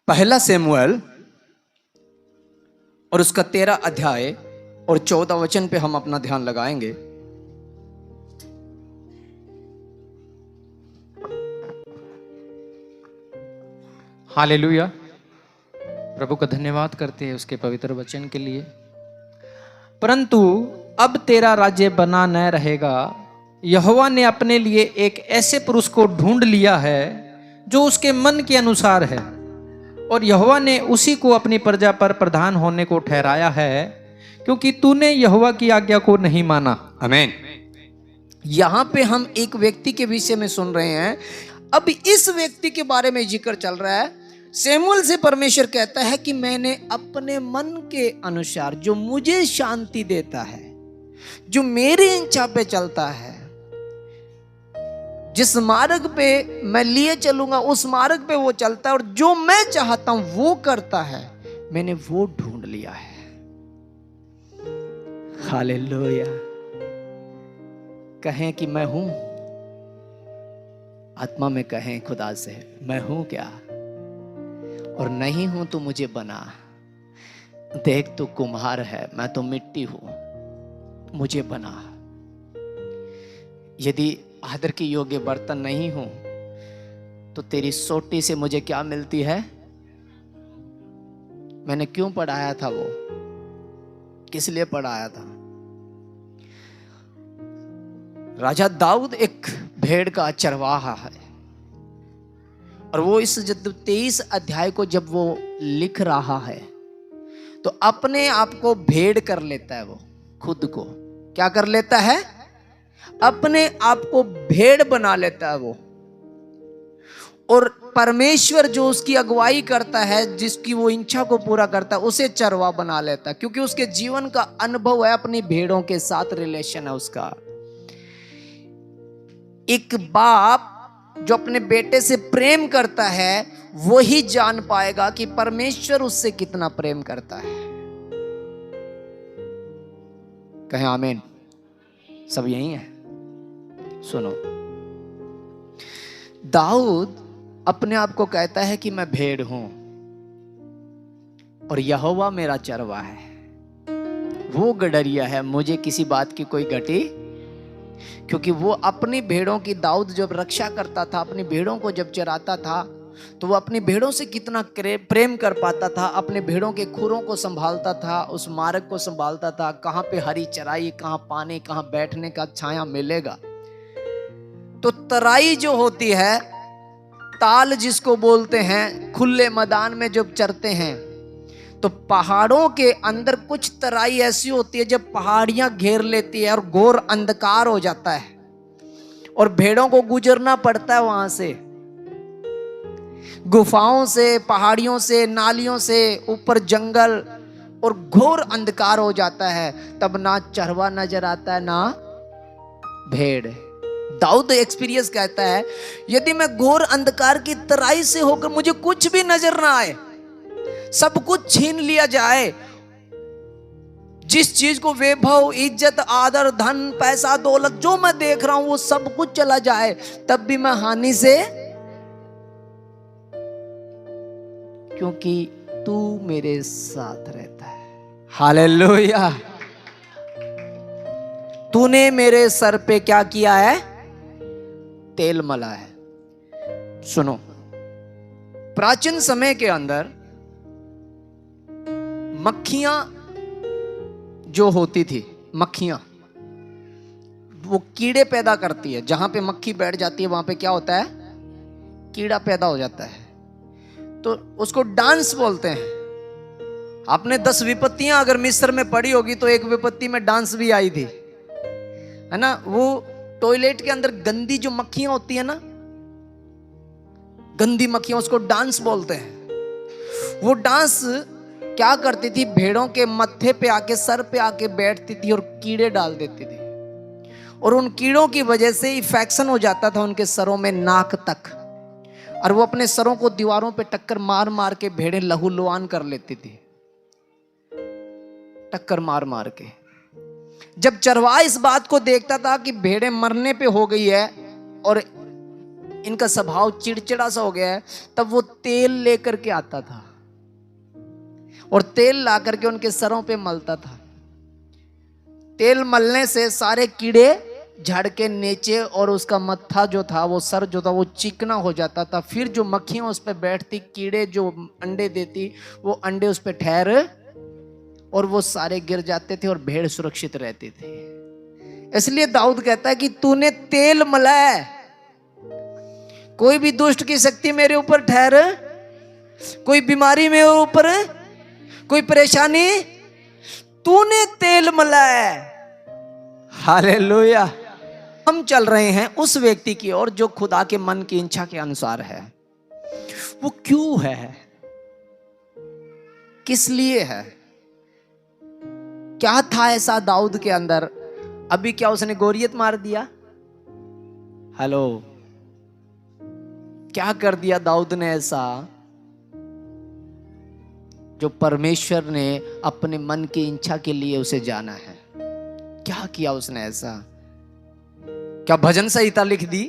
पहला शमूएल और उसका 13 अध्याय और 14 वचन पे हम अपना ध्यान लगाएंगे। हालेलुया। प्रभु का धन्यवाद करते हैं उसके पवित्र वचन के लिए। परंतु अब तेरा राज्य बना न रहेगा। यहोवा ने अपने लिए एक ऐसे पुरुष को ढूंढ लिया है जो उसके मन के अनुसार है, और यहोवा ने उसी को अपनी प्रजा पर प्रधान होने को ठहराया है, क्योंकि तूने यहोवा की आज्ञा को नहीं माना। आमीन। यहां पे हम एक व्यक्ति के विषय में सुन रहे हैं। अब इस व्यक्ति के बारे में जिक्र चल रहा है। शमूएल से परमेश्वर कहता है कि मैंने अपने मन के अनुसार, जो मुझे शांति देता है, जो मेरी इच्छा पे चलता है, जिस मार्ग पे मैं लिए चलूंगा उस मार्ग पे वो चलता है, और जो मैं चाहता हूं वो करता है, मैंने वो ढूंढ लिया है। हालेलुया। कहें कि मैं हूं, आत्मा में कहें खुदा से, मैं हूं क्या, और नहीं हूं तो मुझे बना। देख तू कुम्हार है, मैं तो मिट्टी हूं, मुझे बना। यदि आदर के योग्य बर्तन नहीं हूं तो तेरी सोटी से मुझे क्या मिलती है। मैंने क्यों पढ़ाया था, वो किस लिए पढ़ाया था। राजा दाऊद एक भेड़ का चरवाहा है, और वो इस 23 अध्याय को जब वो लिख रहा है तो अपने आप को भेड़ कर लेता है। वो खुद को क्या कर लेता है, अपने आप को भेड़ बना लेता है वो। और परमेश्वर जो उसकी अगुवाई करता है, जिसकी वो इच्छा को पूरा करता है, उसे चरवा बना लेता है, क्योंकि उसके जीवन का अनुभव है, अपनी भेड़ों के साथ रिलेशन है उसका। एक बाप जो अपने बेटे से प्रेम करता है वो ही जान पाएगा कि परमेश्वर उससे कितना प्रेम करता है। कहें आमीन। सब यही है। सुनो, दाऊद अपने आप को कहता है कि मैं भेड़ हूं और यहोवा मेरा चरवा है, वो गडरिया है, मुझे किसी बात की कोई घटी। क्योंकि वो अपनी भेड़ों की, दाऊद जब रक्षा करता था, अपनी भेड़ों को जब चराता था, तो वो अपनी भेड़ों से कितना प्रेम कर पाता था। अपने भेड़ों के खुरों को संभालता था, उस मार्ग को संभालता था, कहां पे हरी चराई, कहां पानी, कहां बैठने का छाया मिलेगा। तो तराई जो होती है, ताल जिसको बोलते हैं, खुले मैदान में जब चरते हैं, तो पहाड़ों के अंदर कुछ तराई ऐसी होती है जब पहाड़ियां घेर लेती है और घोर अंधकार हो जाता है, और भेड़ों को गुजरना पड़ता है वहां से, गुफाओं से, पहाड़ियों से, नालियों से, ऊपर जंगल, और घोर अंधकार हो जाता है। तब ना चरवा नजर आता है ना भेड़। दाऊद एक्सपीरियंस कहता है, यदि मैं घोर अंधकार की तराई से होकर मुझे कुछ भी नजर ना आए, सब कुछ छीन लिया जाए, जिस चीज को वैभव, इज्जत, आदर, धन, पैसा, दौलत जो मैं देख रहा हूं वो सब कुछ चला जाए, तब भी मैं हानि से, क्योंकि तू मेरे साथ रहता है। हालेलुया। तूने मेरे सर पे क्या किया है, तेल मला है। सुनो, प्राचीन समय के अंदर मक्खियां जो होती थी, मक्खियां वो कीड़े पैदा करती है। जहां पे मक्खी बैठ जाती है वहां पे क्या होता है, कीड़ा पैदा हो जाता है, तो उसको डांस बोलते हैं। आपने 10 विपत्तियां अगर मिस्र में पढ़ी होगी तो एक विपत्ति में डांस भी आई थी, है ना। वो टॉयलेट के अंदर गंदी जो मक्खियां होती है ना, गंदी मक्खियां, उसको डांस बोलते हैं। वो डांस क्या करती थी, भेड़ों के मत्थे पे आके, सर पे आके बैठती थी और कीड़े डाल देती थी, और उन कीड़ों की वजह से इन्फेक्शन हो जाता था उनके सरों में, नाक तक, और वो अपने सरों को दीवारों पे टक्कर मार मार के भेड़ें लहूलुहान कर लेती थी, टक्कर मार मार के। जब चरवाहा इस बात को देखता था कि भेड़ें मरने पे हो गई है और इनका स्वभाव चिड़चिड़ा सा हो गया है, तब वो तेल लेकर के आता था और तेल ला करके उनके सरों पे मलता था। तेल मलने से सारे कीड़े झड़ के नीचे और उसका मत्था जो था, वो सर जो था, वो चिकना हो जाता था। फिर जो मक्खियां उस पर बैठती, कीड़े जो अंडे देती, वो अंडे उस पर ठहर और वो सारे गिर जाते थे और भेड़ सुरक्षित रहती थी। इसलिए दाऊद कहता है कि तूने तेल मला है, कोई भी दुष्ट की शक्ति मेरे ऊपर ठहर, कोई बीमारी मेरे ऊपर, कोई परेशानी, तूने तेल मला है। हालेलुया। हम चल रहे हैं उस व्यक्ति की ओर जो खुदा के मन की इच्छा के अनुसार है। वो क्यों है, किस लिए है, क्या था ऐसा दाऊद के अंदर? अभी क्या उसने गोरियत मार दिया? हेलो, क्या कर दिया दाऊद ने ऐसा जो परमेश्वर ने अपने मन की इच्छा के लिए उसे जाना है? क्या किया उसने ऐसा? क्या भजन संहिता लिख दी?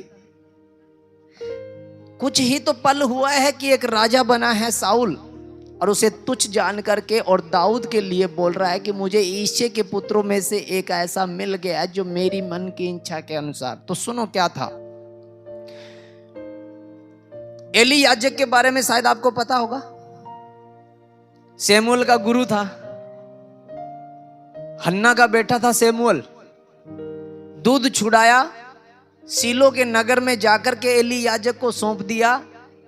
कुछ ही तो पल हुआ है कि एक राजा बना है साउल और उसे तुच्छ जान करके और दाऊद के लिए बोल रहा है कि मुझे ईशे के पुत्रों में से एक ऐसा मिल गया जो मेरी मन की इच्छा के अनुसार। तो सुनो क्या था। एली याजक के बारे में शायद आपको पता होगा, शमूएल का गुरु था, हन्ना का बेटा था शमूएल। दूध छुड़ाया, सीलो के नगर में जाकर के एली याजक को सौंप दिया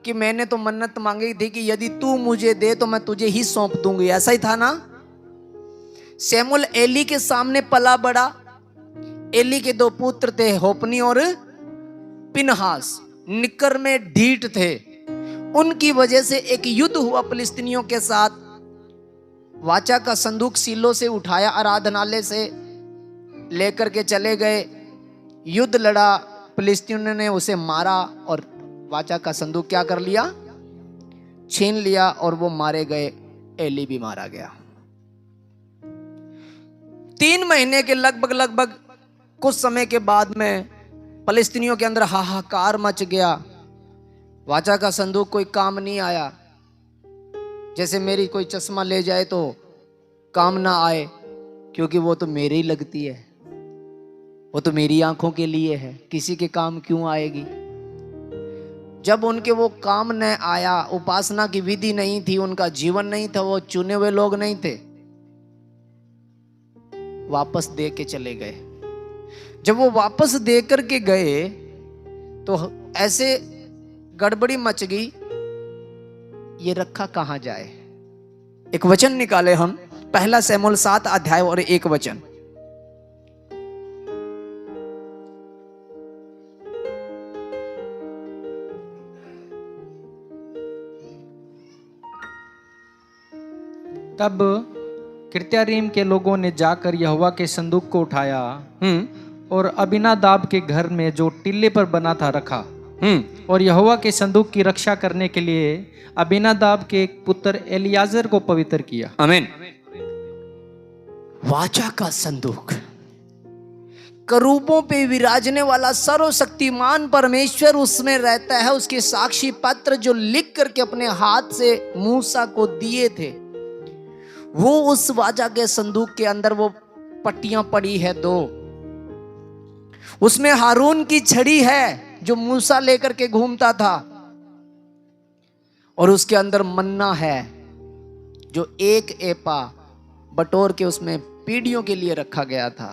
कि मैंने तो मन्नत मांगी थी कि यदि तू मुझे दे तो मैं तुझे ही सौंप दूंगी। ऐसा ही था ना? शमूएल एली के सामने पला बड़ा। एली के दो पुत्र थे, होपनी और पिनहास, निकर में ढीठ थे। उनकी वजह से एक युद्ध हुआ फिलिस्तीनियों के साथ। वाचा का संदूक सीलो से उठाया, आराधनालय से लेकर के चले गए, युद्ध लड़ा, फिलिस्तीनियों ने उसे मारा और वाचा का संदूक क्या कर लिया? छीन लिया और वो मारे गए। एली भी मारा गया। 3 महीने के लगभग कुछ समय के बाद में फिलिस्तीनियों के अंदर हाहाकार मच गया। वाचा का संदूक कोई काम नहीं आया। जैसे मेरी कोई चश्मा ले जाए तो काम ना आए, क्योंकि वो तो मेरी ही लगती है, वो तो मेरी आंखों के लिए है, किसी के काम क्यों आएगी? जब उनके वो काम न आया, उपासना की विधि नहीं थी, उनका जीवन नहीं था, वो चुने हुए लोग नहीं थे, वापस दे के चले गए। जब वो वापस दे करके गए तो ऐसे गड़बड़ी मच गई, ये रखा कहां जाए। एक वचन निकाले हम, 1 शमूएल 7 अध्याय और 1 वचन। तब किर्त्यारीम के लोगों ने जाकर यहोवा के संदूक को उठाया और अबीनादाब के घर में जो टीले पर बना था रखा और यहोवा के संदूक की रक्षा करने के लिए अबीनादाब के एक पुत्र एलियाजर को पवित्र किया। आमीन। वाचा का संदूक, करूबों पे विराजने वाला सर्वशक्तिमान परमेश्वर उसमें रहता है। उसके साक्षी पत्र जो लिख करके अपने हाथ से मूसा को दिए थे, वो उस वाचा के संदूक के अंदर वो पट्टियां पड़ी है 2। उसमें हारून की छड़ी है जो मूसा लेकर के घूमता था, और उसके अंदर मन्ना है जो 1 एपा बटोर के उसमें पीढ़ियों के लिए रखा गया था।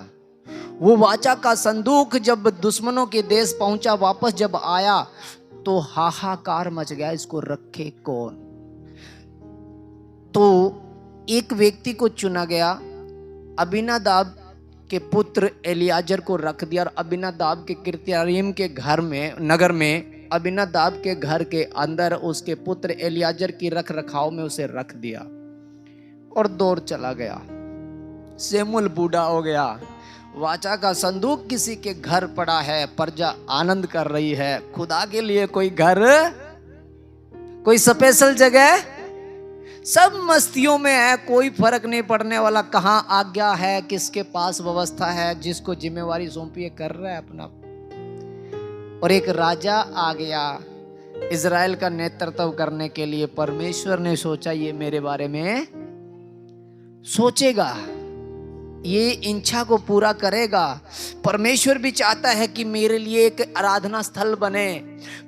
वो वाचा का संदूक जब दुश्मनों के देश पहुंचा, वापस जब आया तो हाहाकार मच गया, इसको रखे कौन? तो एक व्यक्ति को चुना गया, अबीनादाब के पुत्र एलियाजर को रख दिया, और अबीनादाब के किर्त्यारीम के घर में, नगर में, अबीनादाब के घर के अंदर उसके पुत्र एलियाजर की रख रखाव में उसे रख दिया और दौड़ चला गया। शमूएल बूढ़ा हो गया, वाचा का संदूक किसी के घर पड़ा है, प्रजा आनंद कर रही है। खुदा के लिए कोई घर, कोई स्पेशल जगह, सब मस्तियों में है, कोई फर्क नहीं पड़ने वाला। कहां आज्ञा है, किसके पास व्यवस्था है, जिसको जिम्मेवारी सौंपी है कर रहा है अपना। और एक राजा आ गया इज़राइल का नेतृत्व करने के लिए। परमेश्वर ने सोचा ये मेरे बारे में सोचेगा, ये इच्छा को पूरा करेगा। परमेश्वर भी चाहता है कि मेरे लिए एक आराधना स्थल बने।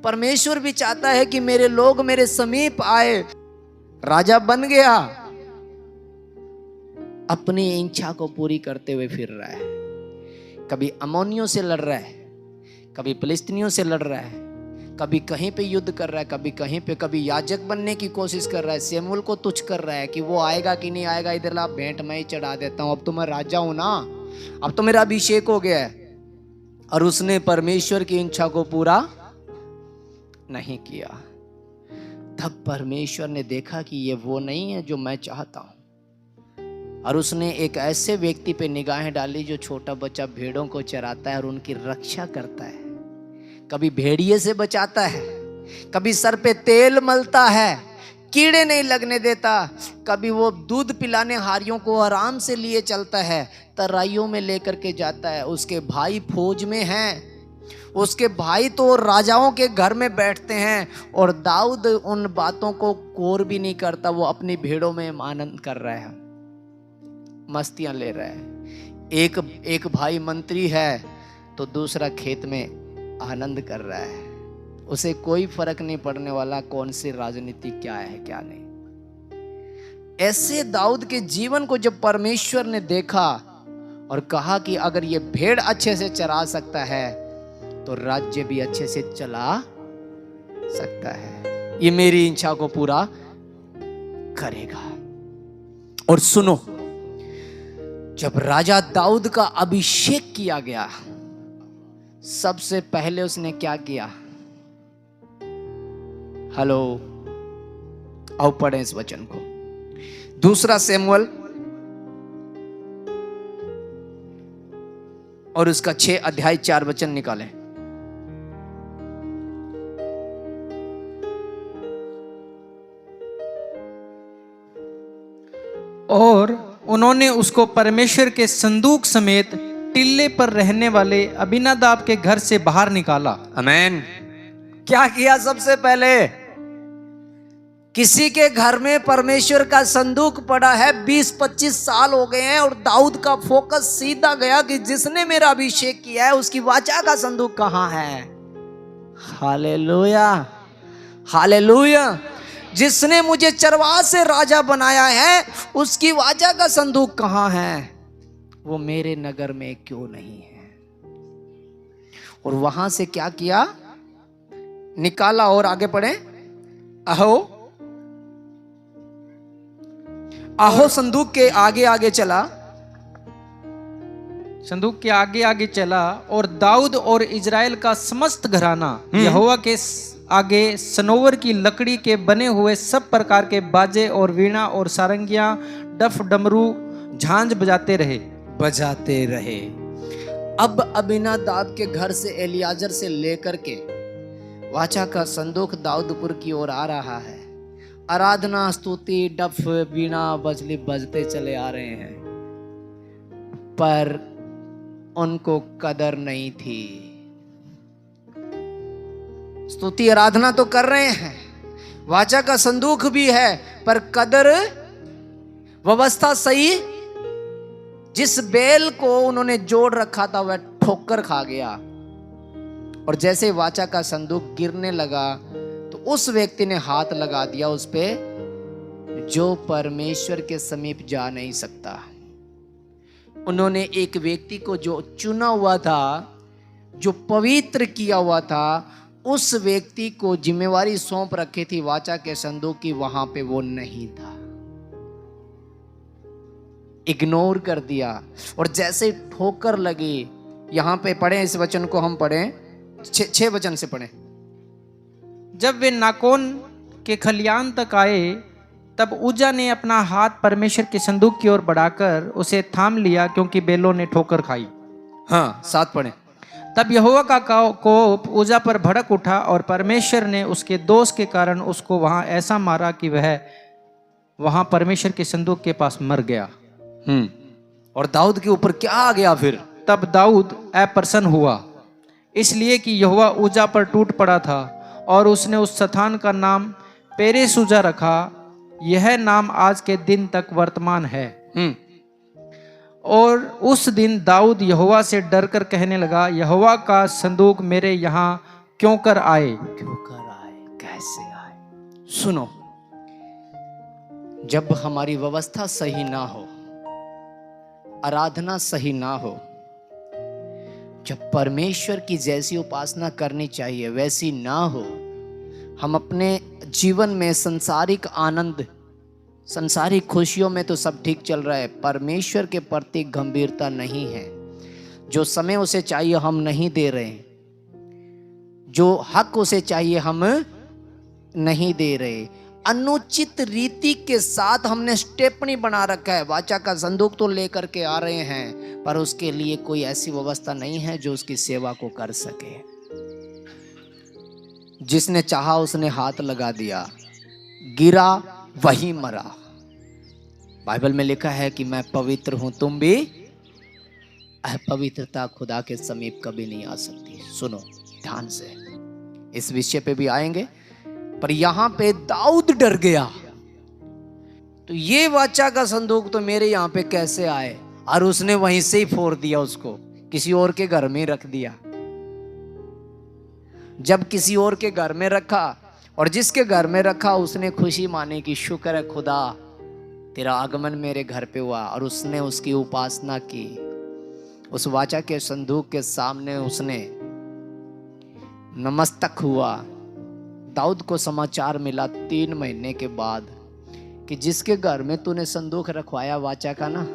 परमेश्वर भी चाहता है कि मेरे लोग मेरे समीप आए। राजा बन गया, अपनी इच्छा को पूरी करते हुए फिर रहा है। कभी अमोनियों से लड़ रहा है, कभी फिलिस्तीनियों से लड़ रहा है, कभी कहीं पे युद्ध कर रहा है, कभी कहीं पे, कभी याजक बनने की कोशिश कर रहा है। शमूएल को तुच्छ कर रहा है कि वो आएगा कि नहीं आएगा, इधर ला भेंट मैं ही चढ़ा देता हूं, अब तो मैं राजा हूं ना, अब तो मेरा अभिषेक हो गया है। और उसने परमेश्वर की इच्छा को पूरा नहीं किया। तब परमेश्वर ने देखा कि ये वो नहीं है जो मैं चाहता हूं, और उसने एक ऐसे व्यक्ति पे निगाहें डाली जो छोटा बच्चा भेड़ों को चराता है और उनकी रक्षा करता है। कभी भेड़िए से बचाता है, कभी सर पे तेल मलता है, कीड़े नहीं लगने देता, कभी वो दूध पिलाने हारियों को आराम से लिए चलता है, तराइयों में लेकर के जाता है। उसके भाई फौज में हैं, उसके भाई तो राजाओं के घर में बैठते हैं, और दाऊद उन बातों को गौर भी नहीं करता। वो अपनी भेड़ों में आनंद कर रहा है, मस्तियां ले रहा है। एक भाई मंत्री है तो दूसरा खेत में आनंद कर रहा है। उसे कोई फर्क नहीं पड़ने वाला कौन सी राजनीति क्या है क्या नहीं। ऐसे दाऊद के जीवन को जब परमेश्वर ने देखा और कहा कि अगर ये भेड़ अच्छे से चरा सकता है तो राज्य भी अच्छे से चला सकता है, ये मेरी इच्छा को पूरा करेगा। और सुनो, जब राजा दाऊद का अभिषेक किया गया, सबसे पहले उसने क्या किया? हेलो, आओ पढ़ें इस वचन को। दूसरा शमूएल और उसका 6 अध्याय 4 वचन निकालें। और उन्होंने उसको परमेश्वर के संदूक समेत टिल्ले पर रहने वाले अबीनादाब के घर से बाहर निकाला। आमीन। क्या किया? सबसे पहले किसी के घर में परमेश्वर का संदूक पड़ा है, 20-25 साल हो गए हैं, और दाऊद का फोकस सीधा गया कि जिसने मेरा अभिषेक किया है उसकी वाचा का संदूक कहां है। Hallelujah, hallelujah. जिसने मुझे चरवाह से राजा बनाया है उसकी वाचा का संदूक कहां है? वो मेरे नगर में क्यों नहीं है? और वहां से क्या किया? निकाला। और आगे पढ़े। आहो संदूक के आगे आगे चला, संदूक के आगे आगे चला, और दाऊद और इजराइल का समस्त घराना यहोवा के आगे सनोवर की लकड़ी के बने हुए सब प्रकार के बाजे और वीणा और सारंगियां, डफ डमरू, झांझ बजाते रहे। अब अबीनादाब के घर से एलियाजर से लेकर के वाचा का संदूक दाऊदपुर की ओर आ रहा है। आराधना, स्तुति, डफ, वीणा, बजली बजते चले आ रहे हैं, पर उनको कदर नहीं थी। स्तुति आराधना तो कर रहे हैं, वाचा का संदूक भी है, पर कदर व्यवस्था सही, जिस बैल को उन्होंने जोड़ रखा था वह ठोकर खा गया। और जैसे वाचा का संदूक गिरने लगा तो उस व्यक्ति ने हाथ लगा दिया उस पे जो परमेश्वर के समीप जा नहीं सकता। उन्होंने एक व्यक्ति को जो चुना हुआ था, जो पवित्र किया हुआ था, उस व्यक्ति को जिम्मेवारी सौंप रखी थी वाचा के संदूक की, वहां पे वो नहीं था, इग्नोर कर दिया। और जैसे ठोकर लगी, यहां पे पढ़े इस वचन को, हम पढ़ें 6 वचन से पढ़ें। जब वे नाकोन के खलियान तक आए तब उज्जा ने अपना हाथ परमेश्वर के संदूक की ओर बढ़ाकर उसे थाम लिया, क्योंकि बैलों ने ठोकर खाई। हाँ, 7 पढ़ें। तब यहोवा का कोप उज्जा पर भड़क उठा और परमेश्वर ने उसके दोष के कारण उसको वहां ऐसा मारा कि वह वहां परमेश्वर के संदूक के पास मर गया। और दाऊद के ऊपर क्या आ गया फिर? तब दाऊद अप्रसन्न हुआ, इसलिए कि यहोवा उज्जा पर टूट पड़ा था और उसने उस स्थान का नाम पेरेस उज्जा रखा। यह नाम आज के दिन तक वर्तमान है। और उस दिन दाऊद यहोवा से डरकर कहने लगा, यहोवा का संदूक मेरे यहाँ क्यों कर आए? क्यों कर आए, कैसे आए? सुनो, जब हमारी व्यवस्था सही ना हो, आराधना सही ना हो, जब परमेश्वर की जैसी उपासना करनी चाहिए वैसी ना हो, हम अपने जीवन में संसारिक आनंद, संसारिक खुशियों में तो सब ठीक चल रहा है, परमेश्वर के प्रति गंभीरता नहीं है, जो समय उसे चाहिए हम नहीं दे रहे हैं, जो हक उसे चाहिए हम नहीं दे रहे, अनुचित रीति के साथ हमने स्टेपनी बना रखा है। वाचा का संदूक तो लेकर के आ रहे हैं, पर उसके लिए कोई ऐसी व्यवस्था नहीं है जो उसकी सेवा को कर सके। जिसने चाहा उसने हाथ लगा दिया, गिरा वही मरा। बाइबल में लिखा है कि मैं पवित्र हूं, तुम भी। अपवित्रता खुदा के समीप कभी नहीं आ सकती। सुनो ध्यान से, इस विषय पे भी आएंगे, पर यहां पे दाऊद डर गया। तो ये वाचा का संदूक तो मेरे यहां पे कैसे आए? और उसने वहीं से ही फोड़ दिया, उसको किसी और के घर में रख दिया। जब किसी और के घर में रखा, और जिसके घर में रखा उसने खुशी माने कि शुक्र है खुदा तेरा आगमन मेरे घर पे हुआ, और उसने उसकी उपासना की। उस वाचा के संदूक के सामने उसने नमस्तक हुआ। दाऊद को समाचार मिला 3 महीने के बाद कि जिसके घर में तूने संदूक रखवाया वाचा का ना,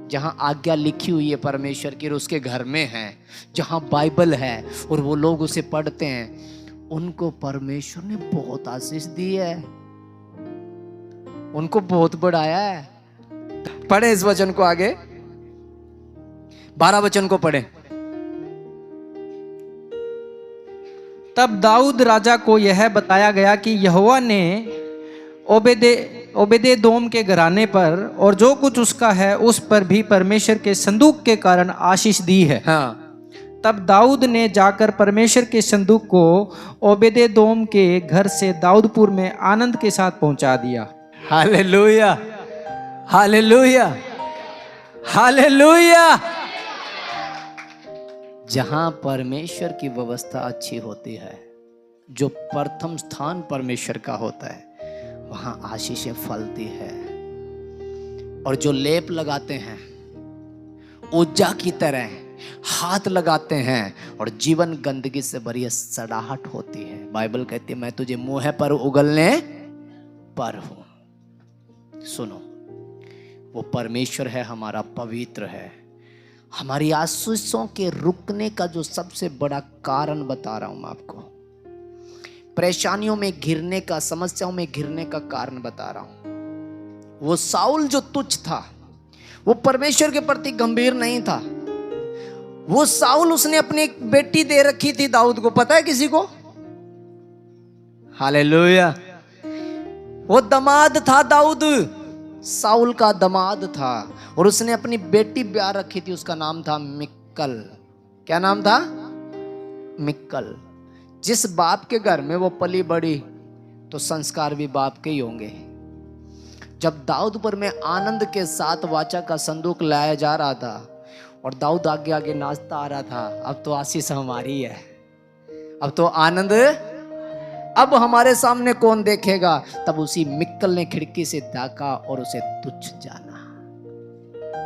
जहां आज्ञा लिखी हुई है परमेश्वर की, उसके घर में है, जहां बाइबल है और वो लोग उसे पढ़ते हैं, उनको परमेश्वर ने बहुत आशीष दी है, उनको बहुत बढ़ाया है। पढ़े इस वचन को आगे, 12 वचन को पढ़े। तब दाऊद राजा को यह बताया गया कि यहोवा ने ओबेदेदोम के घराने पर और जो कुछ उसका है उस पर भी परमेश्वर के संदूक के कारण आशीष दी है। तब दाऊद ने जाकर परमेश्वर के संदूक को ओबेदेदोम के घर से दाऊदपुर में आनंद के साथ पहुंचा दिया। Hallelujah, hallelujah, hallelujah. जहां परमेश्वर की व्यवस्था अच्छी होती है, जो प्रथम स्थान परमेश्वर का होता है, वहां आशीषें फलती है। और जो लेप लगाते हैं ऊर्जा की तरह हाथ लगाते हैं, और जीवन गंदगी से भरी सड़ाहट होती है। बाइबल कहती है मैं तुझे मुंह पर उगलने पर हूं। सुनो, वो परमेश्वर है, हमारा पवित्र है। हमारी आशीषों के रुकने का जो सबसे बड़ा कारण बता रहा हूं मैं आपको, परेशानियों में घिरने का, समस्याओं में घिरने का कारण बता रहा हूं। वो साउल जो तुच्छ था, वो परमेश्वर के प्रति गंभीर नहीं था। वो साउल, उसने अपनी एक बेटी दे रखी थी दाऊद को, पता है किसी को? हालेलुया। वो दमाद था, दाऊद साउल का दमाद था, और उसने अपनी बेटी ब्याह रखी थी, उसका नाम था मिक्कल। क्या नाम था? मिक्कल। जिस बाप के घर में वो पली बड़ी, तो संस्कार भी बाप के ही होंगे। जब दाऊदपुर में आनंद के साथ वाचा का संदूक लाया जा रहा था, और दाऊद आगे आगे नाचता आ रहा था, अब तो आशीष हमारी है, अब तो आनंद, अब हमारे सामने कौन देखेगा? तब उसी मिक्कल ने खिड़की से ताका और उसे तुच्छ जाना।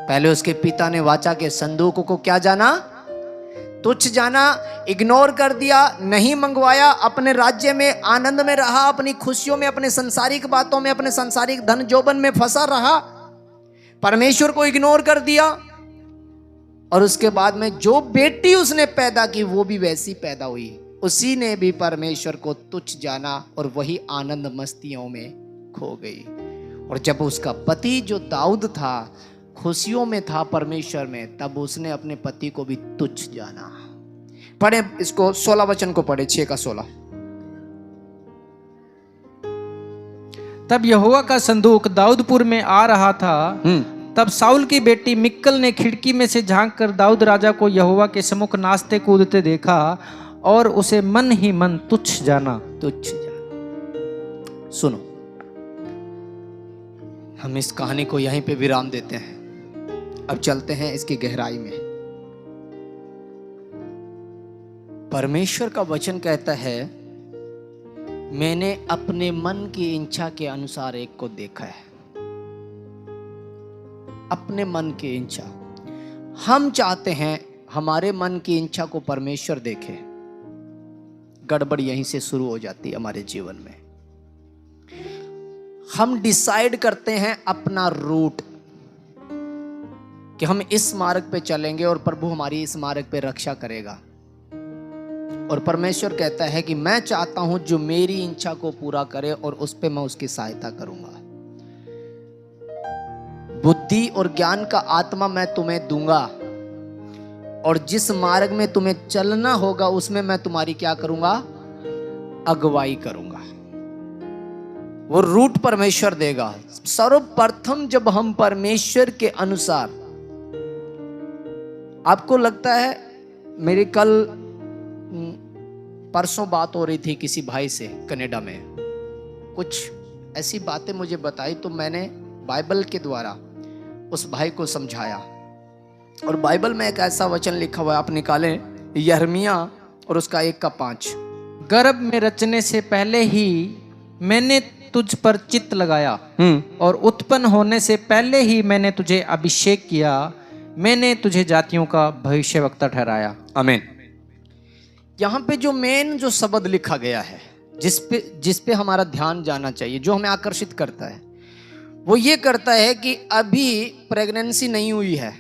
पहले उसके पिता ने वाचा के संदूक को क्या जाना? तुच्छ जाना, इग्नोर कर दिया, नहीं मंगवाया, अपने राज्य में आनंद में रहा, अपनी खुशियों में, अपने संसारिक बातों में, अपने संसारिक धन जोबन में फंसा रहा, परमेश्वर को इग्नोर कर दिया। और उसके बाद में जो बेटी उसने पैदा की वो भी वैसी पैदा हुई, उसी ने भी परमेश्वर को तुच्छ जाना और वही आनंद मस्तियों में खो गई। और जब उसका पति जो दाऊद था खुशियों में था परमेश्वर में, तब उसने अपने पति को भी तुच्छ जाना। पढ़े इसको, 16 वचन को पढ़े, 6 का 16। तब यहोवा का संदूक दाऊदपुर में आ रहा था, तब साउल की बेटी मिक्कल ने खिड़की में से झांक कर दाऊद राजा को यहोवा के सम्मुख नाचते कूदते देखा और उसे मन ही मन तुच्छ जाना। तुच्छ जाना। सुनो, हम इस कहानी को यहीं पे विराम देते हैं। अब चलते हैं इसकी गहराई में। परमेश्वर का वचन कहता है, मैंने अपने मन की इच्छा के अनुसार एक को देखा है। अपने मन की इच्छा, हम चाहते हैं हमारे मन की इच्छा को परमेश्वर देखे। गड़बड़ यहीं से शुरू हो जाती है हमारे जीवन में। हम डिसाइड करते हैं अपना रूट कि हम इस मार्ग पे चलेंगे और प्रभु हमारी इस मार्ग पे रक्षा करेगा। और परमेश्वर कहता है कि मैं चाहता हूं जो मेरी इच्छा को पूरा करे और उस पे मैं उसकी सहायता करूंगा। बुद्धि और ज्ञान का आत्मा मैं तुम्हें दूंगा और जिस मार्ग में तुम्हें चलना होगा उसमें मैं तुम्हारी क्या करूंगा? अगुवाई करूंगा। वो रूट परमेश्वर देगा। सर्वप्रथम जब हम परमेश्वर के अनुसार, आपको लगता है, मेरी कल परसों बात हो रही थी किसी भाई से कनाडा में, कुछ ऐसी बातें मुझे बताई तो मैंने बाइबल के द्वारा उस भाई को समझाया। और बाइबल में एक ऐसा वचन लिखा हुआ है, आप निकालें, यिर्मयाह और उसका 1:5। गर्भ में रचने से पहले ही मैंने तुझ पर चित्त लगाया और उत्पन्न होने से पहले ही मैंने तुझे अभिषेक किया। मैंने तुझे जातियों का भविष्यवक्ता ठहराया। आमीन। यहाँ पे जो मेन जो शब्द लिखा गया है, जिस पे हमारा ध्यान जाना चाहिए, जो हमें आकर्षित करता है, वो ये करता है कि अभी प्रेगनेंसी नहीं हुई है,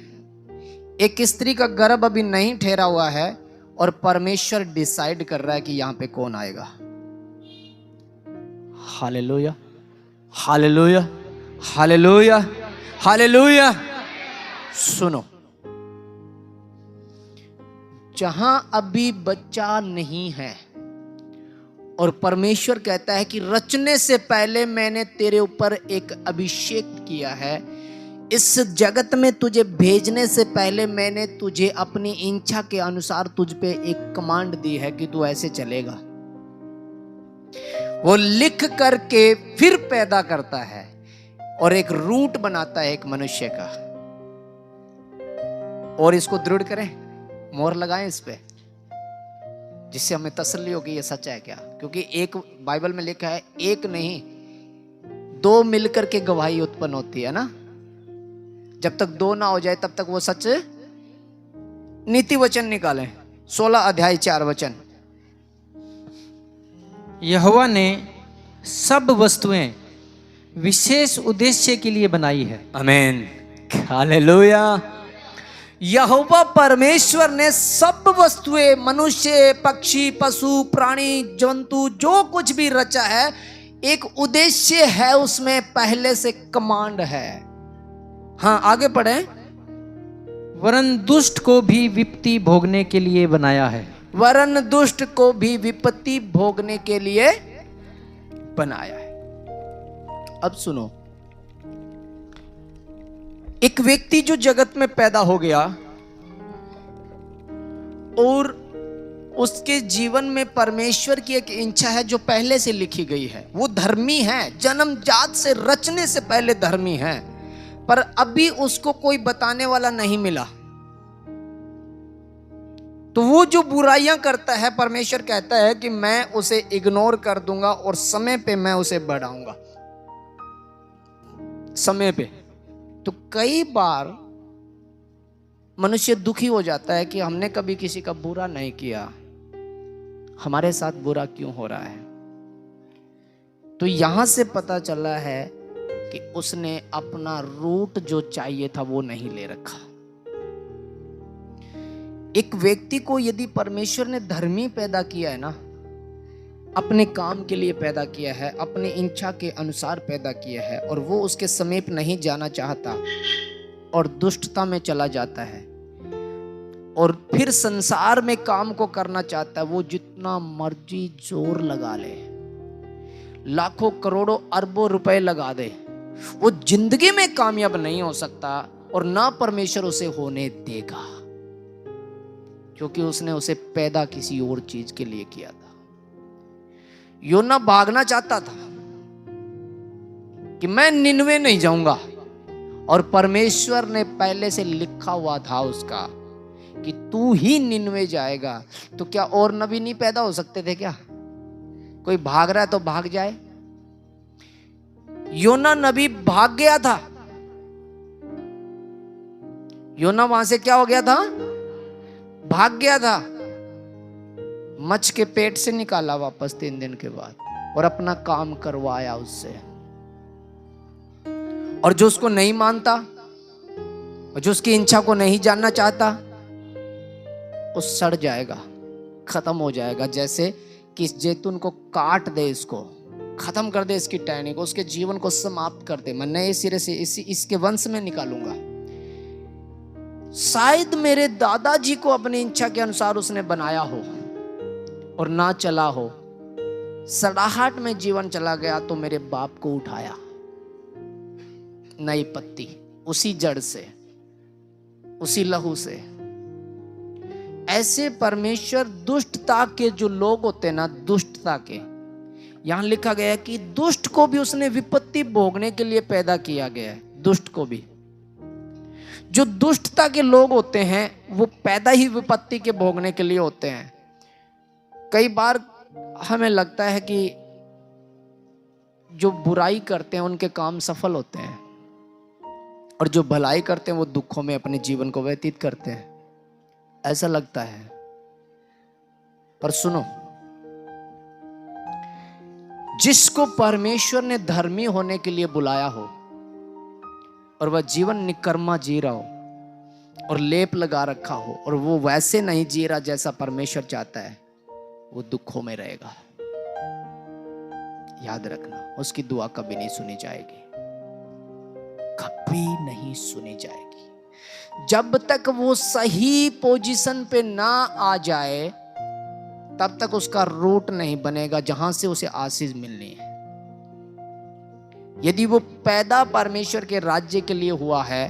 एक स्त्री का गर्भ अभी नहीं ठहरा हुआ है और परमेश्वर डिसाइड कर रहा है कि यहां पे कौन आएगा। Hallelujah, hallelujah, hallelujah, hallelujah. सुनो, जहां अभी बच्चा नहीं है और परमेश्वर कहता है कि रचने से पहले मैंने तेरे ऊपर एक अभिषेक किया है, इस जगत में तुझे भेजने से पहले मैंने तुझे अपनी इच्छा के अनुसार तुझ पे एक कमांड दी है कि तू ऐसे चलेगा। वो लिख करके फिर पैदा करता है और एक रूट बनाता है एक मनुष्य का। और इसको दृढ़ करें, मोहर लगाएं इस पे, जिससे हमें तसल्ली होगी ये सच है क्या। क्योंकि एक बाइबल में लिखा है, एक नहीं 2 मिलकर के गवाही उत्पन्न होती है ना। जब तक 2 ना हो जाए तब तक वो सच। नीति वचन निकालें, 16 अध्याय 4 वचन। यहोवा ने सब वस्तुएं विशेष उद्देश्य के लिए बनाई है। आमीन, हालेलुया। यहोवा परमेश्वर ने सब वस्तुएं, मनुष्य, पक्षी, पशु, प्राणी, जंतु, जो कुछ भी रचा है, एक उद्देश्य है उसमें, पहले से कमांड है। हाँ, आगे पढ़ें। वरन दुष्ट को भी विपत्ति भोगने के लिए बनाया है। वरन दुष्ट को भी विपत्ति भोगने के लिए बनाया है। अब सुनो, एक व्यक्ति जो जगत में पैदा हो गया और उसके जीवन में परमेश्वर की एक इच्छा है जो पहले से लिखी गई है। वो धर्मी है, जन्मजात से, रचने से पहले धर्मी है, पर अभी उसको कोई बताने वाला नहीं मिला। तो वो जो बुराइयां करता है, परमेश्वर कहता है कि मैं उसे इग्नोर कर दूंगा और समय पे मैं उसे बढ़ाऊंगा, समय पे। तो कई बार मनुष्य दुखी हो जाता है कि हमने कभी किसी का बुरा नहीं किया, हमारे साथ बुरा क्यों हो रहा है। तो यहां से पता चला है कि उसने अपना रूट जो चाहिए था वो नहीं ले रखा। एक व्यक्ति को यदि परमेश्वर ने धर्मी पैदा किया है ना, अपने काम के लिए पैदा किया है, अपनी इच्छा के अनुसार पैदा किया है, और वो उसके समीप नहीं जाना चाहता और दुष्टता में चला जाता है और फिर संसार में काम को करना चाहता है, वो जितना मर्जी जोर लगा ले, लाखों करोड़ों अरबों रुपए लगा दे, वो जिंदगी में कामयाब नहीं हो सकता और ना परमेश्वर उसे होने देगा, क्योंकि उसने उसे पैदा किसी और चीज के लिए किया था। योना भागना चाहता था कि मैं निनवे नहीं जाऊंगा, और परमेश्वर ने पहले से लिखा हुआ था उसका कि तू ही निनवे जाएगा। तो क्या और नबी नहीं पैदा हो सकते थे क्या? कोई भाग रहा है तो भाग जाए। योना नबी भाग गया था। योना वहां से क्या हो गया था? भाग गया था। मच्छ के पेट से निकाला वापस 3 दिन के बाद, और अपना काम करवाया उससे। और जो उसको नहीं मानता और जो उसकी इच्छा को नहीं जानना चाहता, वो सड़ जाएगा, खत्म हो जाएगा। जैसे कि इस जैतून को काट दे, इसको खत्म कर दे, इसकी टहनी को, उसके जीवन को समाप्त कर दे, मैं नए सिरे से इसके वंश में निकालूंगा। शायद मेरे दादाजी को अपनी इच्छा के अनुसार उसने बनाया हो और ना चला हो, सड़ाहट में जीवन चला गया, तो मेरे बाप को उठाया नई पत्ती, उसी जड़ से, उसी लहू से। ऐसे परमेश्वर दुष्टता के जो लोग होते हैं ना, दुष्टता के, यहां लिखा गया है कि दुष्ट को भी उसने विपत्ति भोगने के लिए पैदा किया गया है। दुष्ट को भी, जो दुष्टता के लोग होते हैं वो पैदा ही विपत्ति के भोगने के लिए होते हैं। कई बार हमें लगता है कि जो बुराई करते हैं उनके काम सफल होते हैं, और जो भलाई करते हैं वो दुखों में अपने जीवन को व्यतीत करते हैं, ऐसा लगता है। पर सुनो, जिसको परमेश्वर ने धर्मी होने के लिए बुलाया हो और वह जीवन निकर्मा जी रहा हो और लेप लगा रखा हो, और वो वैसे नहीं जी रहा जैसा परमेश्वर चाहता है, वो दुखों में रहेगा। याद रखना, उसकी दुआ कभी नहीं सुनी जाएगी, कभी नहीं सुनी जाएगी। जब तक वो सही पोजीशन पे ना आ जाए, तब तक उसका रूट नहीं बनेगा जहां से उसे आशीष मिलनी है। यदि वो पैदा परमेश्वर के राज्य के लिए हुआ है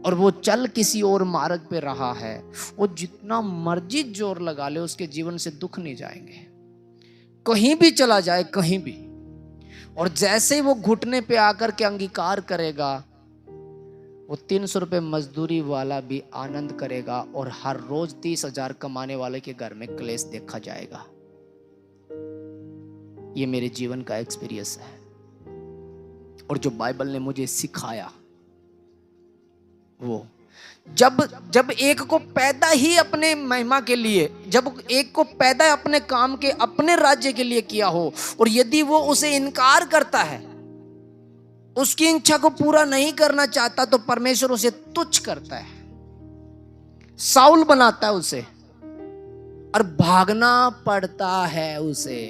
और वो चल किसी और मार्ग पे रहा है, वो जितना मर्जी जोर लगा ले, उसके जीवन से दुख नहीं जाएंगे। कहीं भी चला जाए, कहीं भी, और जैसे ही वो घुटने पे आकर के अंगीकार करेगा, वो 300 रुपये मजदूरी वाला भी आनंद करेगा, और हर रोज 30,000 कमाने वाले के घर में क्लेश देखा जाएगा। ये मेरे जीवन का एक्सपीरियंस है, और जो बाइबल ने मुझे सिखाया, वो जब एक को पैदा ही अपने महिमा के लिए, जब एक को पैदा अपने काम के, अपने राज्य के लिए किया हो, और यदि वो उसे इनकार करता है, उसकी इच्छा को पूरा नहीं करना चाहता, तो परमेश्वर उसे तुच्छ करता है, साउल बनाता है उसे, और भागना पड़ता है उसे,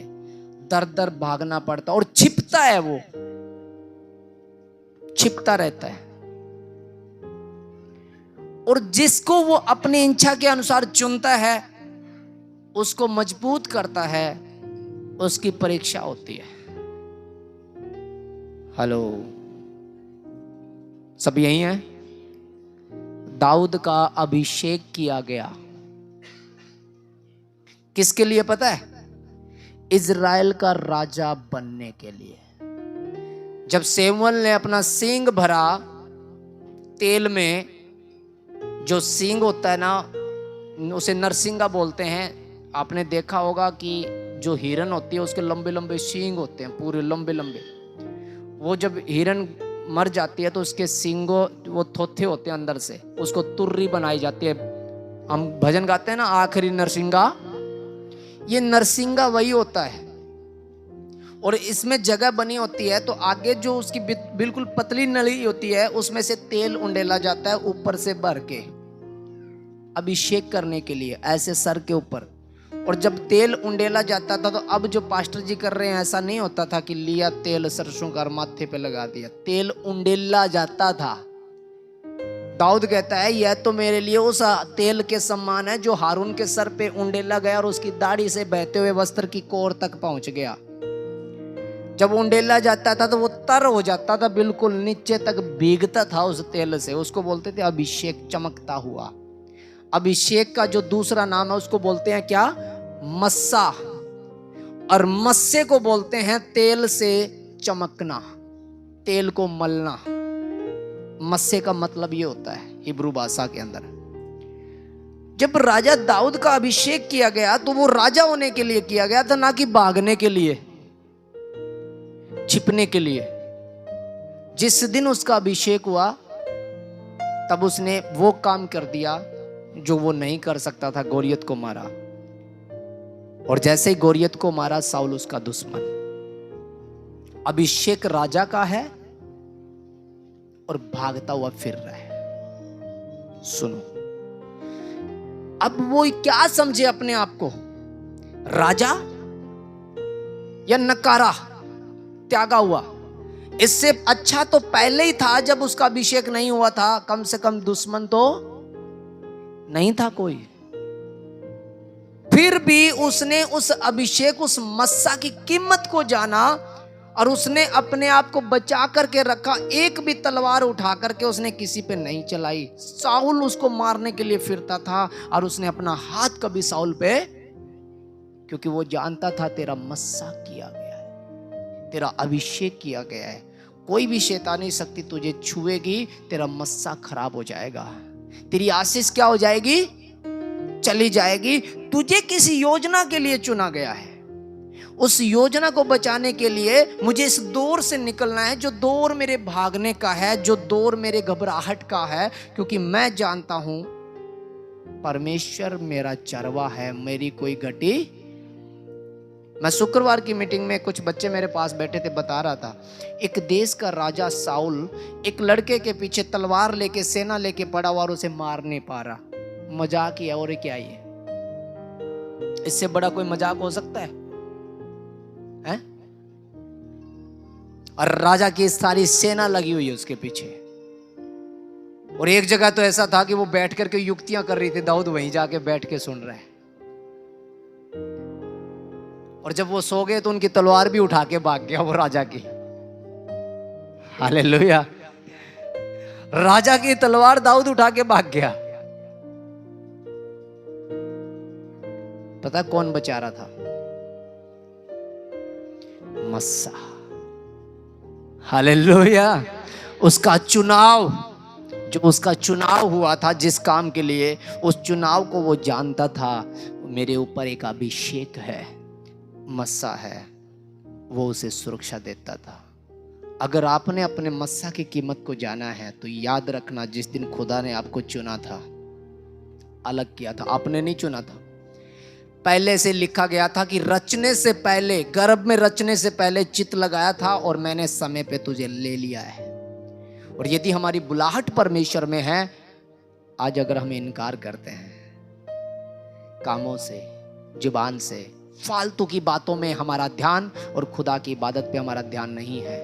दर दर भागना पड़ता, और छिपता है, वो छिपता रहता है। और जिसको वो अपनी इच्छा के अनुसार चुनता है, उसको मजबूत करता है, उसकी परीक्षा होती है। हेलो, सब यही है। दाऊद का अभिषेक किया गया किसके लिए पता है? इज़राइल का राजा बनने के लिए। जब शमूएल ने अपना सींग भरा तेल में, जो सींग होता है ना, उसे नरसिंगा बोलते हैं। आपने देखा होगा कि जो हिरन होती है उसके लंबे लंबे सींग होते हैं, पूरे लंबे लंबे। वो जब हिरन मर जाती है तो उसके सींगों, वो थोथे होते हैं अंदर से, उसको तुर्री बनाई जाती है। हम भजन गाते हैं ना, आखिरी नरसिंगा, ये नरसिंगा वही होता है। और इसमें जगह बनी होती है, तो आगे जो उसकी बिल्कुल पतली नली होती है, उसमें से तेल उंडेला जाता है ऊपर से भर के, अभिषेक करने के लिए, ऐसे सर के ऊपर। और जब तेल उंडेला जाता था, तो अब जो पास्टर जी कर रहे हैं, ऐसा नहीं होता था कि लिया तेल सरसों का माथे पे लगा दिया, तेल उंडेला जाता था। दाऊद कहता है, यह तो मेरे लिए उस तेल के समान है जो हारून के सर पे उंडेला गया और उसकी दाढ़ी से बहते हुए वस्त्र की कोर तक पहुंच गया। जब उंडेला जाता था तो वो तर हो जाता था, बिल्कुल नीचे तक भीगता था उस तेल से। उसको बोलते थे अभिषेक, चमकता हुआ। अभिषेक का जो दूसरा नाम है उसको बोलते हैं क्या? मस्सा। और मस्से को बोलते हैं तेल से चमकना, तेल को मलना। मस्से का मतलब ये होता है हिब्रू भाषा के अंदर। जब राजा दाऊद का अभिषेक किया गया तो वो राजा होने के लिए किया गया था, ना कि भागने के लिए, छिपने के लिए। जिस दिन उसका अभिषेक हुआ तब उसने वो काम कर दिया जो वो नहीं कर सकता था, गोलियत को मारा। और जैसे ही गोलियत को मारा, साउल उसका दुश्मन। अभिषेक राजा का है और भागता हुआ फिर रहा है। सुनो, अब वो क्या समझे अपने आप को, राजा या नकारा, त्यागा हुआ? इससे अच्छा तो पहले ही था जब उसका अभिषेक नहीं हुआ था। कम से कम दुश्मन तो नहीं था कोई। फिर भी उसने उस अभिषेक, उस मस्सा की कीमत को जाना और उसने अपने आप को बचा करके रखा। एक भी तलवार उठा करके उसने किसी पे नहीं चलाई। साउल उसको मारने के लिए फिरता था और उसने अपना हाथ कभी साउल पे, क्योंकि वो जानता था तेरा मस्सा किया गया है, तेरा अभिषेक किया गया है। कोई भी शैतानी शक्ति तुझे छुएगी, तेरा मस्सा खराब हो जाएगा, तेरी आशीष क्या हो जाएगी? चली जाएगी। तुझे किसी योजना के लिए चुना गया है। उस योजना को बचाने के लिए मुझे इस दौर से निकलना है, जो दौर मेरे भागने का है, जो दौर मेरे घबराहट का है। क्योंकि मैं जानता हूं परमेश्वर मेरा चरवा है, मेरी कोई गति। मैं शुक्रवार की मीटिंग में कुछ बच्चे मेरे पास बैठे थे, बता रहा था एक देश का राजा साउल एक लड़के के पीछे तलवार लेके, सेना लेके पड़ा हुआ और उसे मार नहीं पा रहा। मजाक ही है, और क्या ही है? इससे बड़ा कोई मजाक हो सकता है? और राजा की सारी सेना लगी हुई है उसके पीछे। और एक जगह तो ऐसा था कि वो बैठ करके युक्तियां कर रही थी, दाऊद वहीं जाके बैठ के सुन रहे हैं। और जब वो सो गए तो उनकी तलवार भी उठा के भाग गया वो राजा की। हालेलुया। राजा की तलवार दाऊद उठा के भाग गया। पता कौन बचा रहा था? मस्सा। हालेलुया। उसका चुनाव, जो उसका चुनाव हुआ था जिस काम के लिए, उस चुनाव को वो जानता था। मेरे ऊपर एक अभिषेक है, मस्सा है, वो उसे सुरक्षा देता था। अगर आपने अपने मस्सा की कीमत को जाना है तो याद रखना, जिस दिन खुदा ने आपको चुना था, अलग किया था, आपने नहीं चुना था। पहले से लिखा गया था कि रचने से पहले, गर्भ में रचने से पहले चित्त लगाया था और मैंने समय पे तुझे ले लिया है। और यदि हमारी बुलाहट परमेश्वर में है, आज अगर हम इनकार करते हैं कामों से, जुबान से, फालतू की बातों में हमारा ध्यान और खुदा की इबादत पे हमारा ध्यान नहीं है,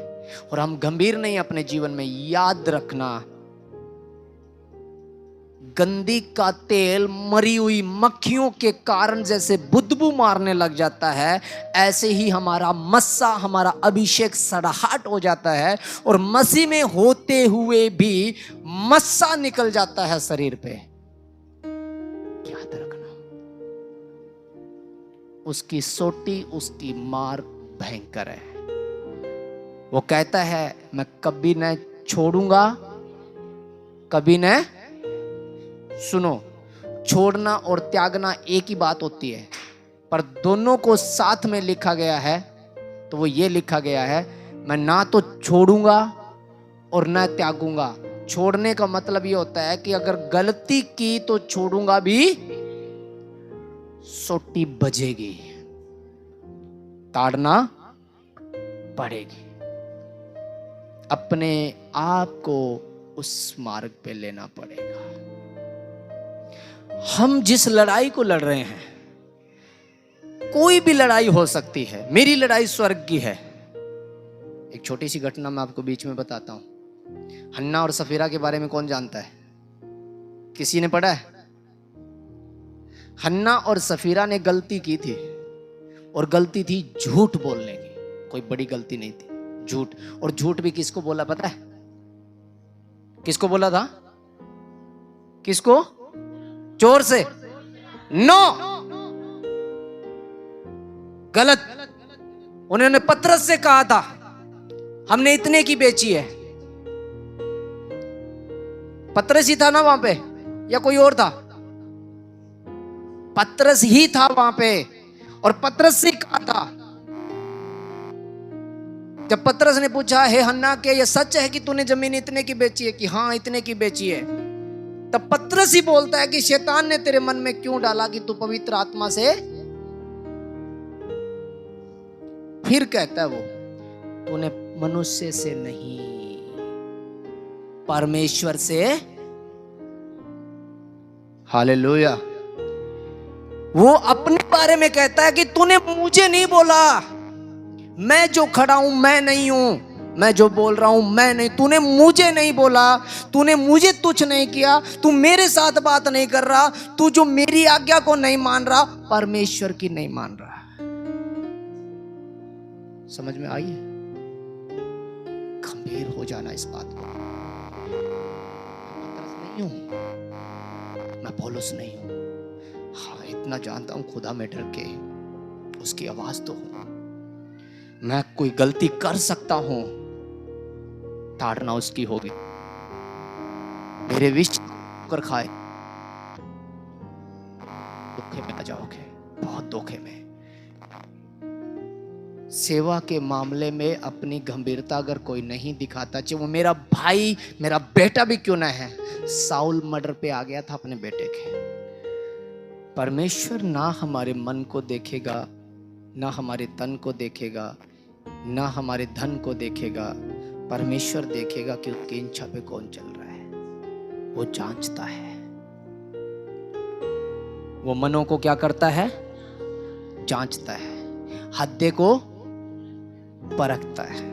और हम गंभीर नहीं अपने जीवन में, याद रखना गंदी का तेल मरी हुई मक्खियों के कारण जैसे बुदबू मारने लग जाता है, ऐसे ही हमारा मस्सा, हमारा अभिषेक सड़ाहट हो जाता है। और मसीह में होते हुए भी मस्सा निकल जाता है शरीर पे। याद रखना, उसकी सोटी, उसकी मार भयंकर है। वो कहता है मैं कभी न छोड़ूंगा, कभी न। सुनो, छोड़ना और त्यागना एक ही बात होती है, पर दोनों को साथ में लिखा गया है। तो वो ये लिखा गया है, मैं ना तो छोड़ूंगा और ना त्यागूंगा। छोड़ने का मतलब ये होता है कि अगर गलती की तो छोड़ूंगा भी, सोटी बजेगी, ताड़ना पड़ेगी। अपने आप को उस मार्ग पे लेना पड़ेगा। हम जिस लड़ाई को लड़ रहे हैं, कोई भी लड़ाई हो सकती है। मेरी लड़ाई स्वर्ग की है। एक छोटी सी घटना मैं आपको बीच में बताता हूं। हन्ना और सफीरा के बारे में कौन जानता है? किसी ने पढ़ा है? हन्ना और सफीरा ने गलती की थी, और गलती थी झूठ बोलने की। कोई बड़ी गलती नहीं थी। झूठ, और झूठ भी किसको बोला पता है? किसको बोला था? किसको? चोर से। नो, गलत। उन्होंने पतरस से कहा था हमने इतने की बेची है। पतरस ही था ना वहां पे, या कोई और था? पतरस ही था वहां पे, और पतरस से कहा था। जब पतरस ने पूछा, हे हन्ना के ये सच है कि तूने जमीन इतने की बेची है? कि हाँ इतने की बेची है। तब पतरस ही बोलता है कि शैतान ने तेरे मन में क्यों डाला कि तू पवित्र आत्मा से। फिर कहता है वो, तूने मनुष्य से नहीं परमेश्वर से। हालेलुया। वो अपने बारे में कहता है कि तूने मुझे नहीं बोला, मैं जो खड़ा हूं मैं नहीं हूं, मैं जो बोल रहा हूं मैं नहीं। तूने मुझे नहीं बोला, तूने मुझे तुच्छ नहीं किया, तू मेरे साथ बात नहीं कर रहा, तू जो मेरी आज्ञा को नहीं मान रहा, परमेश्वर की नहीं मान रहा। समझ में आई है? गंभीर हो जाना इस बात को। मैं नहीं हूं, मैं पौलुस नहीं हूं। हाँ इतना जानता हूं, खुदा में डर के उसकी आवाज तो हूं। मैं कोई गलती कर सकता हूं, ताड़ना उसकी होगी। मेरे विष कर खाए, धोखे में आ जाओगे, बहुत धोखे में। सेवा के मामले में अपनी गंभीरता अगर कोई नहीं दिखाता, चाहे वो मेरा भाई मेरा बेटा भी क्यों ना है। साउल मर्डर पे आ गया था अपने बेटे के। परमेश्वर ना हमारे मन को देखेगा, ना हमारे तन को देखेगा, ना हमारे धन को देखेगा। परमेश्वर देखेगा कि उसकी इच्छा पे कौन चल रहा है। वो जांचता है, वो मनों को क्या करता है? जांचता है, हृदय को परखता है।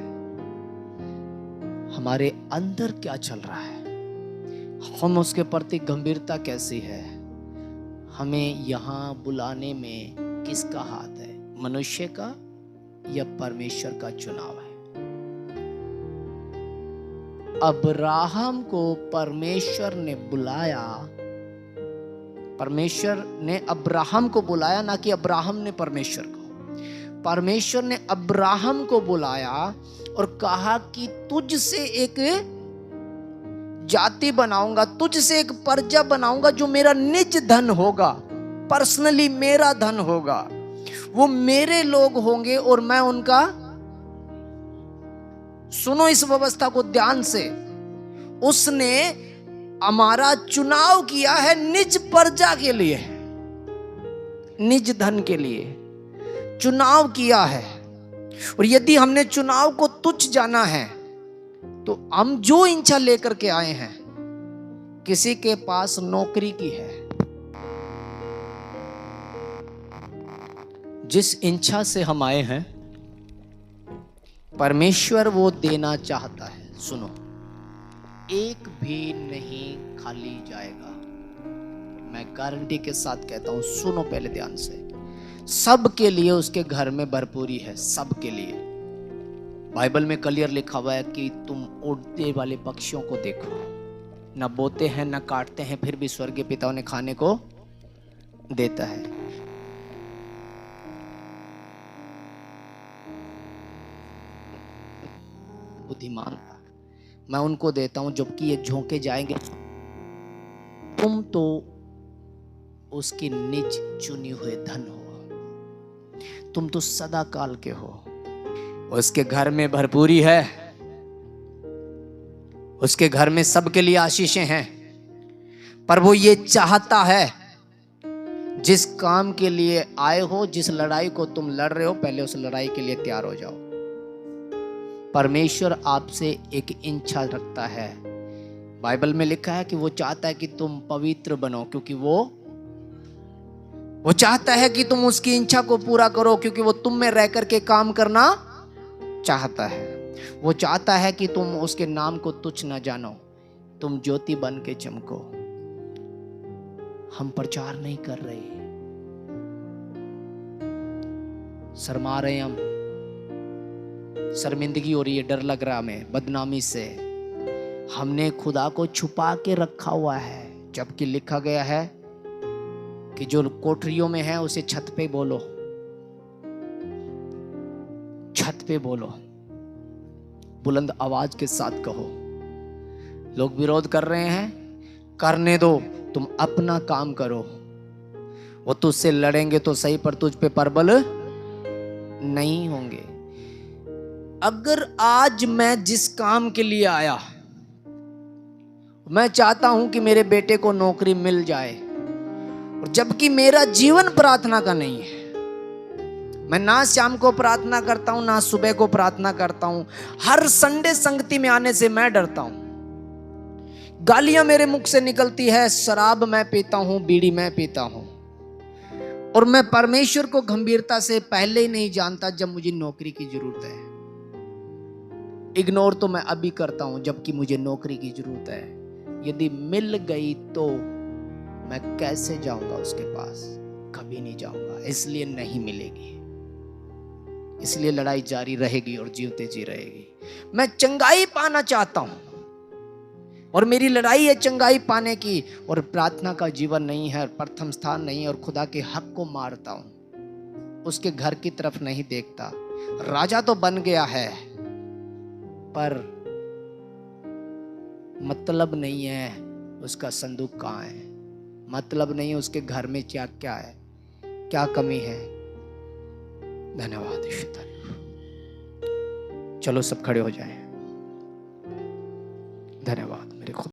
हमारे अंदर क्या चल रहा है, हम उसके प्रति गंभीरता कैसी है। हमें यहां बुलाने में किसका हाथ है? मनुष्य का या परमेश्वर का चुनाव है? अब्राहम को परमेश्वर ने बुलाया, परमेश्वर ने अब्राहम को बुलाया, ना कि अब्राहम ने परमेश्वर को। परमेश्वर ने अब्राहम को बुलाया और कहा कि तुझसे एक जाति बनाऊंगा, तुझसे एक प्रजा बनाऊंगा जो मेरा निज धन होगा, पर्सनली मेरा धन होगा। वो मेरे लोग होंगे और मैं उनका। सुनो इस व्यवस्था को ध्यान से। उसने हमारा चुनाव किया है निज प्रजा के लिए, निज धन के लिए चुनाव किया है। और यदि हमने चुनाव को तुच्छ जाना है तो हम जो इच्छा लेकर के आए हैं, किसी के पास नौकरी की है, जिस इच्छा से हम आए हैं परमेश्वर वो देना चाहता है। सुनो, एक भी नहीं खाली जाएगा, मैं गारंटी के साथ कहता हूं। सुनो पहले ध्यान से, सबके लिए उसके घर में भरपूरी है, सबके लिए। बाइबल में क्लियर लिखा हुआ है कि तुम उड़ते वाले पक्षियों को देखो, न बोते हैं न काटते हैं, फिर भी स्वर्गीय पिता उन्हें खाने को देता है। बुद्धिमान था, मैं उनको देता हूं, जबकि ये झोंके जाएंगे। तुम तो उसकी निज चुनी हुए धन हो, तुम तो सदा काल के हो। उसके घर में भरपूरी है, उसके घर में सबके लिए आशीषें हैं। पर वो ये चाहता है, जिस काम के लिए आए हो, जिस लड़ाई को तुम लड़ रहे हो, पहले उस लड़ाई के लिए तैयार हो जाओ। परमेश्वर आपसे एक इच्छा रखता है। बाइबल में लिखा है कि वो चाहता है कि तुम पवित्र बनो, क्योंकि वो चाहता है कि तुम उसकी इच्छा को पूरा करो, क्योंकि वो तुम में रह करके काम करना चाहता है। वो चाहता है कि तुम उसके नाम को तुच्छ न जानो, तुम ज्योति बन के चमको। हम प्रचार नहीं कर रहे, शर्मा रहे हम, शर्मिंदगी हो रही है, डर लग रहा हमें बदनामी से। हमने खुदा को छुपा के रखा हुआ है, जबकि लिखा गया है कि जो कोठरियों में है उसे छत पे बोलो, छत पे बोलो, बुलंद आवाज के साथ कहो। लोग विरोध कर रहे हैं, करने दो, तुम अपना काम करो। वो तुझसे लड़ेंगे तो सही, पर तुझ पे प्रबल नहीं होंगे। अगर आज मैं जिस काम के लिए आया, मैं चाहता हूं कि मेरे बेटे को नौकरी मिल जाए, और जबकि मेरा जीवन प्रार्थना का नहीं है, मैं ना शाम को प्रार्थना करता हूं ना सुबह को प्रार्थना करता हूं, हर संडे संगति में आने से मैं डरता हूं, गालियां मेरे मुख से निकलती है, शराब मैं पीता हूं, बीड़ी मैं पीता हूं, और मैं परमेश्वर को गंभीरता से पहले ही नहीं जानता जब मुझे नौकरी की जरूरत है। इग्नोर तो मैं अभी करता हूं जबकि मुझे नौकरी की जरूरत है। यदि मिल गई तो मैं कैसे जाऊंगा उसके पास? कभी नहीं जाऊंगा, इसलिए नहीं मिलेगी, इसलिए लड़ाई जारी रहेगी और जीवते जी रहेगी। मैं चंगाई पाना चाहता हूं और मेरी लड़ाई है चंगाई पाने की, और प्रार्थना का जीवन नहीं है, प्रथम स्थान नहीं है, और खुदा के हक को मारता हूं, उसके घर की तरफ नहीं देखता। राजा तो बन गया है, पर मतलब नहीं है उसका संदूक कहाँ है, मतलब नहीं है उसके घर में क्या क्या है, क्या कमी है। धन्यवाद यीशु। चलो सब खड़े हो जाएं। धन्यवाद।